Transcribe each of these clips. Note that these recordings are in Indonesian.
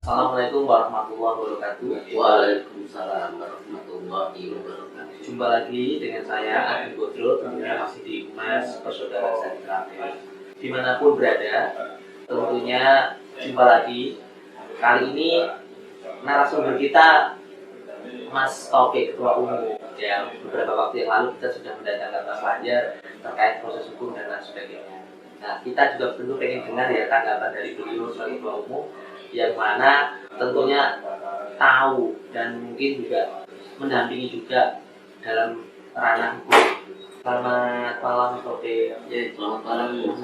Assalamualaikum warahmatullahi wabarakatuh. Waalaikumsalam warahmatullahi wabarakatuh. Jumpa lagi dengan saya Adi Bodro, tentunya masih di Humas Persaudaraan Sejahtera. Dimanapun berada, tentunya jumpa lagi. Kali ini narasumber kita Mas Taufik, Ketua Umum. Ya, beberapa waktu yang lalu kita sudah mendatangkan Mas Fajar terkait proses hukum dan lain sebagainya. Nah, kita juga tentu pengen dengar ya tanggapan dari beliau sebagai Ketua Umum, yang mana tentunya tahu dan mungkin juga mendampingi juga dalam ranah hukum. Selamat malam Mas Taufik. Ya, selamat malam.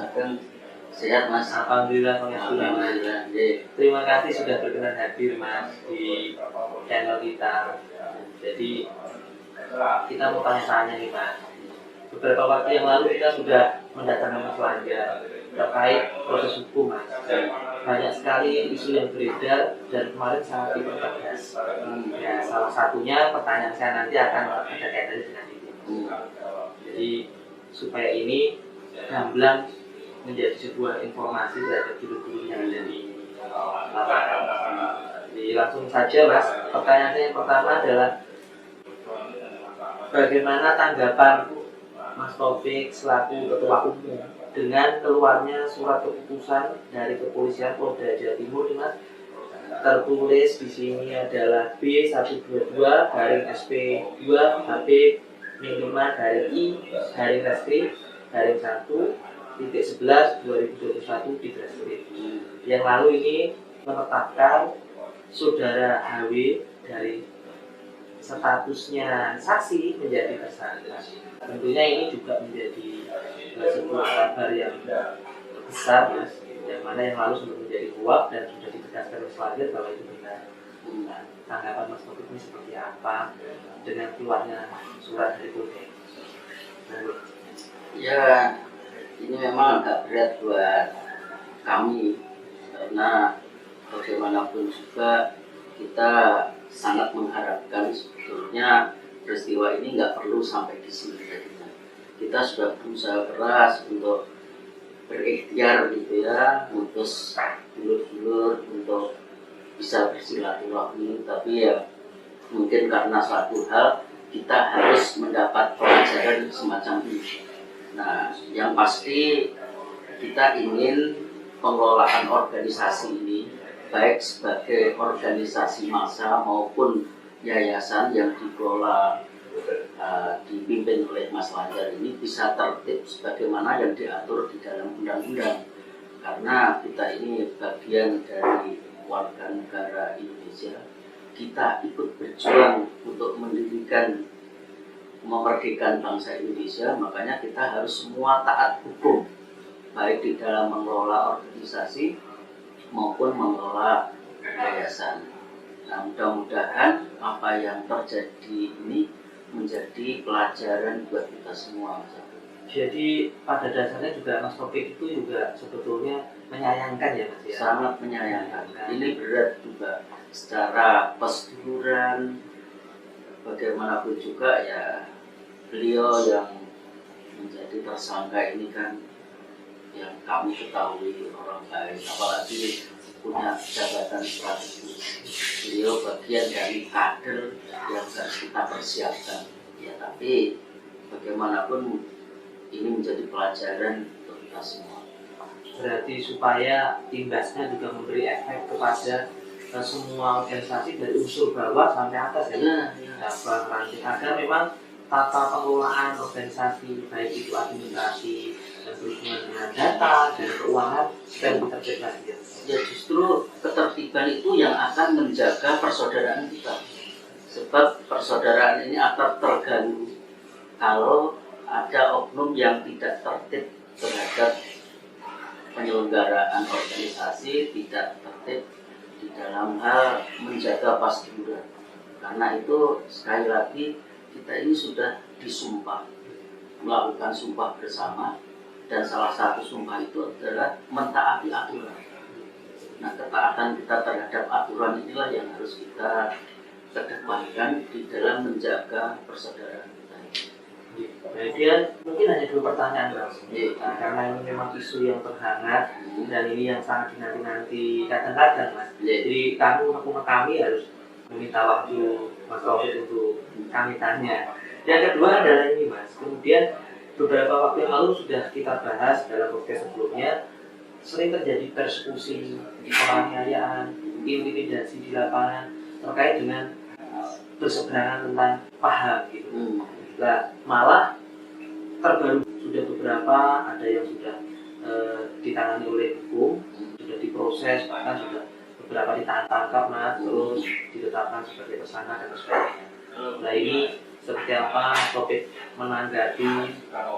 Sehat Mas? Alhamdulillah, Alhamdulillah. Terima kasih sudah berkenan hadir Mas di channel kita. Jadi kita mau tanya-tanya nih Mas. Beberapa waktu yang lalu kita sudah mendatangkan Mas Fajar terkait proses hukum Mas. Banyak sekali isu yang beredar dan kemarin sangat dipertegas. Ya, salah satunya pertanyaan saya nanti akan ada kaitannya dengan itu. Jadi supaya ini gamblang menjadi sebuah informasi terhadap guru-guru yang ada di lapangan. Jadi langsung saja Mas, pertanyaan saya yang pertama adalah bagaimana tanggapan Mas Taufik selaku Ketua Umum dengan keluarnya surat keputusan dari Kepolisian Polda Jawa Timur ini Mas? Tertulis di sini adalah B122/SP2 HP minimal dari I/Reskrim/1/11/2021 di Reskrim. Yang lalu ini menetapkan saudara HW dari statusnya saksi menjadi tersangka. Tentunya ini juga menjadi sebuah kabar yang besar Mas, yang mana yang lalu sudah menjadi kuat dan sudah ditegaskan oleh Fajar bahwa itu benar. Nah, tanggapan Mas Taufik ini seperti apa dengan keluarnya surat dari Polda? Ya, ini memang agak berat buat kami karena bagaimanapun juga kita sangat mengharapkan sebetulnya peristiwa ini nggak perlu sampai di sini. Kita sudah berusaha keras untuk berikhtiar gitu ya, mutus dulur-dulur untuk bisa bersilaturahmi, tapi ya mungkin karena suatu hal kita harus mendapat pelajaran semacam ini. Nah, yang pasti kita ingin pengelolaan organisasi ini baik sebagai organisasi massa maupun yayasan yang dikelola dipimpin oleh Mas Fajar ini bisa tertib sebagaimana yang diatur di dalam undang-undang, karena kita ini bagian dari warga negara Indonesia. Kita ikut berjuang untuk mendirikan memerdekakan bangsa Indonesia, makanya kita harus semua taat hukum baik di dalam mengelola organisasi maupun mengelola yayasan. Nah, mudah-mudahan apa yang terjadi ini menjadi pelajaran buat kita semua. Jadi pada dasarnya juga Mas Taufik itu juga sebetulnya menyayangkan ya Mas ya? Sangat menyayangkan. Ini berat juga secara persetujuan. Bagaimanapun juga ya beliau yang menjadi tersangka ini kan yang kami ketahui orang baik, apalagi punya jabatan strategis. Beliau bagian dari kader yang harus kita persiapkan. Ya, tapi bagaimanapun ini menjadi pelajaran untuk kita semua. Berarti supaya imbasnya juga memberi efek kepada semua organisasi dari unsur bawah sampai atas ya. Agar memang tata pengelolaan organisasi baik itu administrasi dan berhubungan dengan data dan keuangan supaya lebih tertib lagi. Ya, justru ketertiban itu yang akan menjaga persaudaraan kita. Sebab persaudaraan ini akan terganggu kalau ada oknum yang tidak tertib terhadap penyelenggaraan organisasi, tidak tertib di dalam hal menjaga pasturan. Karena itu sekali lagi kita ini sudah disumpah melakukan sumpah bersama, dan salah satu sumpah itu adalah mentaati aturan. Nah, ketaatan kita terhadap aturan inilah yang harus kita kedepankan di dalam menjaga persaudaraan kita. Kemudian mungkin hanya 2 pertanyaan Mas. Iya. Nah, karena ini memang isu yang terhangat dan ini yang sangat dinanti-nanti kadang-kadang Mas. Iya. Jadi kami harus meminta waktu Mas Taufik untuk kami tanya. Yang kedua adalah ini Mas. Kemudian beberapa waktu yang lalu sudah kita bahas dalam podcast sebelumnya, sering terjadi persekusi, penganiayaan, intimidasi di lapangan terkait dengan berseberangan tentang paham gitu. Nah, malah terbaru sudah beberapa ada yang sudah ditangani oleh hukum, sudah diproses, bahkan sudah beberapa ditangkap Mas, terus ditetapkan sebagai tersangka dan sebagainya. Nah ini seperti apa Mas Taufik menanggapi,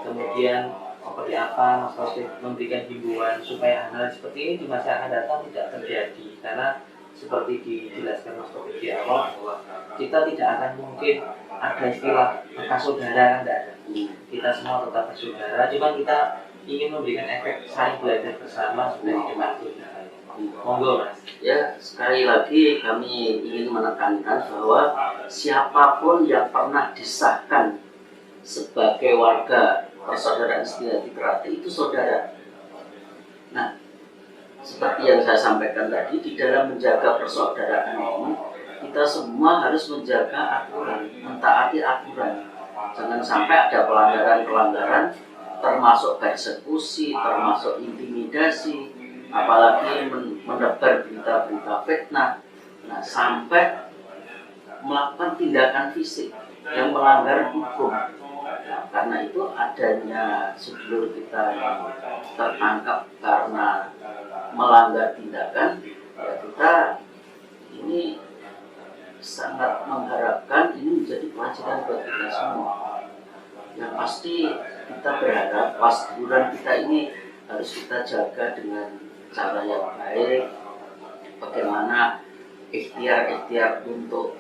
kemudian seperti apa Mas Taufik memberikan himbauan supaya hal seperti ini di masa akan datang tidak terjadi, karena seperti dijelaskan Mas Taufik di awal bahwa kita tidak akan mungkin ada istilah bekas saudara, kan tidak ada. Kita semua tetap bersaudara, cuma kita ingin memberikan efek saling belajar bersama supaya hidup adil. Monggo Mas. Ya, sekali lagi kami ingin menekankan bahwa siapapun yang pernah disahkan sebagai warga persaudaraan Setiati Terakhir itu saudara. Nah, seperti yang saya sampaikan tadi, di dalam menjaga persaudaraan ini kita semua harus menjaga aturan, mentaati aturan. Jangan sampai ada pelanggaran-pelanggaran, termasuk persekusi, termasuk intimidasi, apalagi menebar berita-berita fitnah. Nah, sampai melakukan tindakan fisik yang melanggar hukum. Nah, karena itu adanya sedulur kita yang tertangkap karena melanggar tindakan, ya kita ini sangat mengharapkan ini menjadi pelajaran buat kita semua. Yang pasti kita berharap pasduran kita ini harus kita jaga dengan cara yang baik. Bagaimana ikhtiar-ikhtiar untuk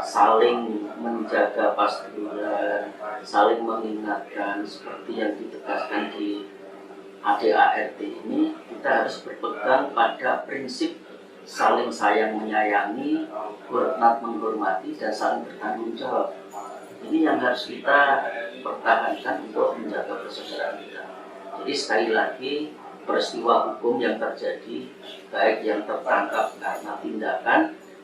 saling menjaga pasduran, saling mengingatkan seperti yang ditegaskan di ADART ini, kita harus berpegang pada prinsip saling sayang menyayangi, hormat menghormati, dan saling bertanggung jawab. Ini yang harus kita pertahankan untuk menjaga persaudaraan kita. Jadi sekali lagi, peristiwa hukum yang terjadi, baik yang tertangkap karena tindakan,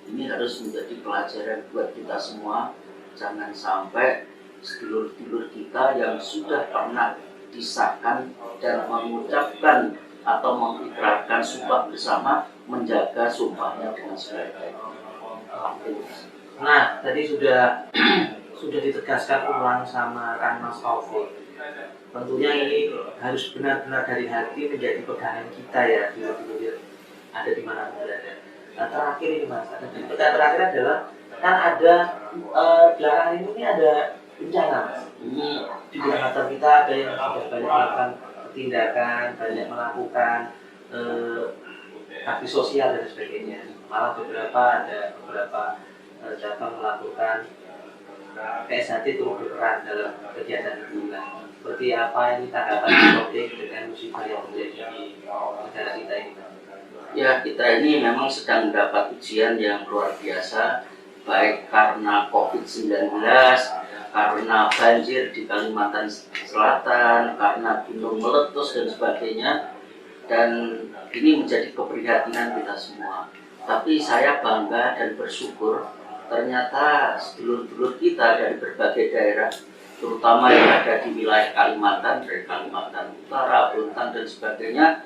ini harus menjadi pelajaran buat kita semua. Jangan sampai sedulur-sedulur kita yang sudah pernah disahkan dan mengucapkan atau mengikrarkan sumpah bersama, menjaga sumpahnya dengan sebaik-baiknya. Nah, tadi sudah ditegaskan ulang sama Kang Mas Taufik. Tentunya ini harus benar-benar dari hati menjadi pegangan kita ya, dulu ada di mana berada. Nah, terakhir ini Mas, pertanyaan terakhir adalah kan ada belakangan ini ada bencana Mas. Di belakang kita ada yang sudah banyak melakukan tindakan, banyak melakukan aktif sosial dan sebagainya. Malah ada beberapa cabang melakukan PSHT turut berperan dalam kegiatan itu. Seperti apa ini tanggapan Taufik dengan musibah yang terjadi di negara kita ini? Ya, kita ini memang sedang mendapat ujian yang luar biasa, baik karena COVID-19, karena banjir di Kalimantan Selatan, karena gunung meletus dan sebagainya. Dan ini menjadi keprihatinan kita semua. Tapi saya bangga dan bersyukur ternyata sedulur-sedulur kita dari berbagai daerah, terutama yang ada di wilayah Kalimantan, dari Kalimantan Utara, Buntang dan sebagainya,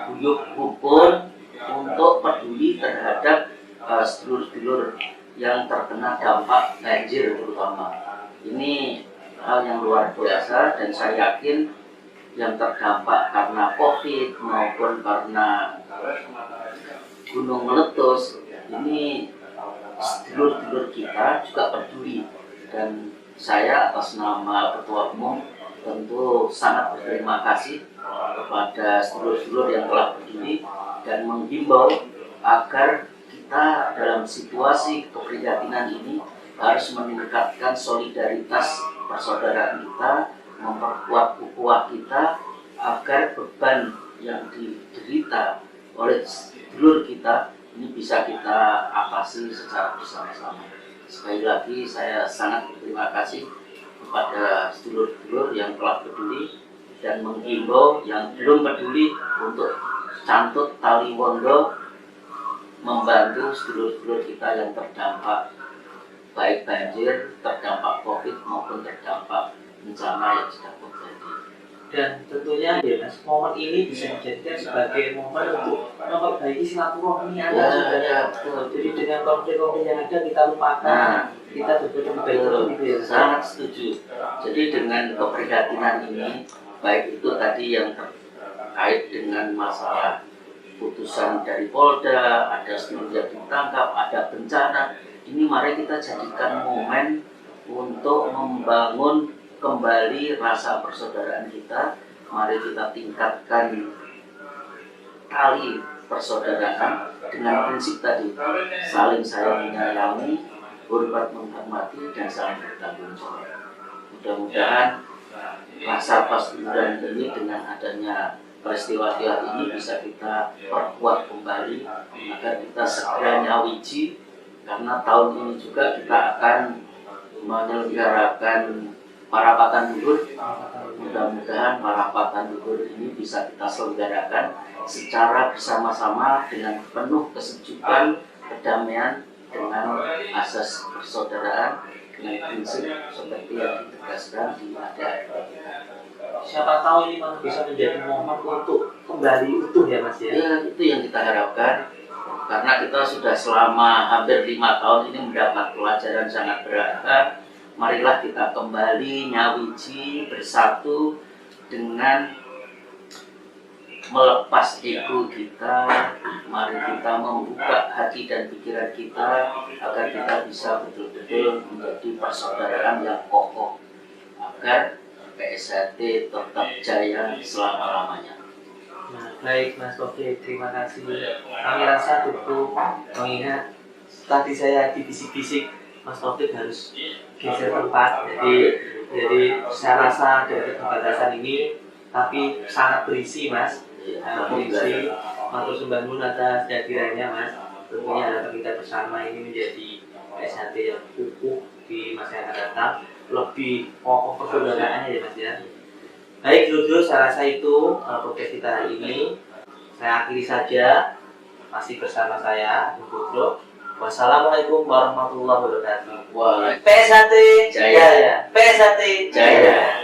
guyup rukun untuk peduli terhadap sedulur-sedulur yang terkena dampak banjir terutama. Ini hal yang luar biasa dan saya yakin yang terdampak karena COVID maupun karena gunung meletus, ini sedulur-sedulur kita juga peduli. Dan saya atas nama Ketua Umum tentu sangat berterima kasih kepada sedulur-sedulur yang telah peduli dan menghimbau agar kita dalam situasi keprihatinan ini harus meningkatkan solidaritas persaudaraan kita, memperkuat ukhuwah kita agar beban yang diderita oleh sedulur kita ini bisa kita atasi secara bersama-sama. Sekali lagi saya sangat berterima kasih kepada sedulur-sedulur yang telah peduli dan menghimbau yang belum peduli untuk cantut tali wondo membantu sedulur-sedulur kita yang terdampak baik banjir, terdampak COVID maupun terdampak bencana yang sedang terjadi. Dan tentunya ya Mas, momen ini bisa dijadikan sebagai momen untuk memperbaiki silaturahmi yang ada sebenarnya. Jadi dengan konflik-konflik yang ada kita lupakan, kita betul-betul baik gitu ya. Sangat setuju. Jadi dengan keprihatinan ini, baik itu tadi yang terkait dengan masalah putusan dari Polda, ada sedulur yang ditangkap, ada bencana, ini mari kita jadikan momen untuk membangun kembali rasa persaudaraan kita. Mari kita tingkatkan tali persaudaraan dengan prinsip tadi, saling sayang menyayangi, hormat menghormati, dan saling bertanggung jawab. Mudah-mudahan rasa persaudaraan ini dengan adanya peristiwa ini bisa kita perkuat kembali agar kita segera nyawiji, karena tahun ini juga kita akan menyelenggarakan parapatan luhur. Mudah-mudahan parapatan luhur ini bisa kita selenggarakan secara bersama-sama dengan penuh kesejukan, kedamaian, dengan asas persaudaraan, dengan prinsip seperti yang ditegaskan di adat. Siapa tahu ini malah bisa menjadi momen untuk kembali utuh ya Mas ya. Ya, itu yang kita harapkan, karena kita sudah selama hampir 5 tahun ini mendapat pelajaran sangat berharga. Marilah kita kembali nyawiji, bersatu dengan melepas ego kita. Mari kita membuka hati dan pikiran kita agar kita bisa betul-betul menjadi persaudaraan yang kokoh, agar PSHT tetap jaya selama-lamanya. Nah, baik Mas Taufik, terima kasih. Kami rasa cukup, mengingat tadi saya dibisik-bisik Mas Taufik harus geser tempat. Jadi saya rasa dari pembatasan ini tapi sangat berisi Mas. Berisi. Matur sembah nuwun atas kehadirannya Mas. Tentunya harapan kita bersama ini menjadi PSHT yang kukuh di masa yang akan datang, lebih kokoh persaudaraannya ya Mas ya. Baik dulu, saya rasa itu podcast kita hari ini. Saya akhiri saja, masih bersama saya Agung Putra. Wassalamualaikum warahmatullahi wabarakatuh. Wah, PSHT Jaya. PSHT Jaya.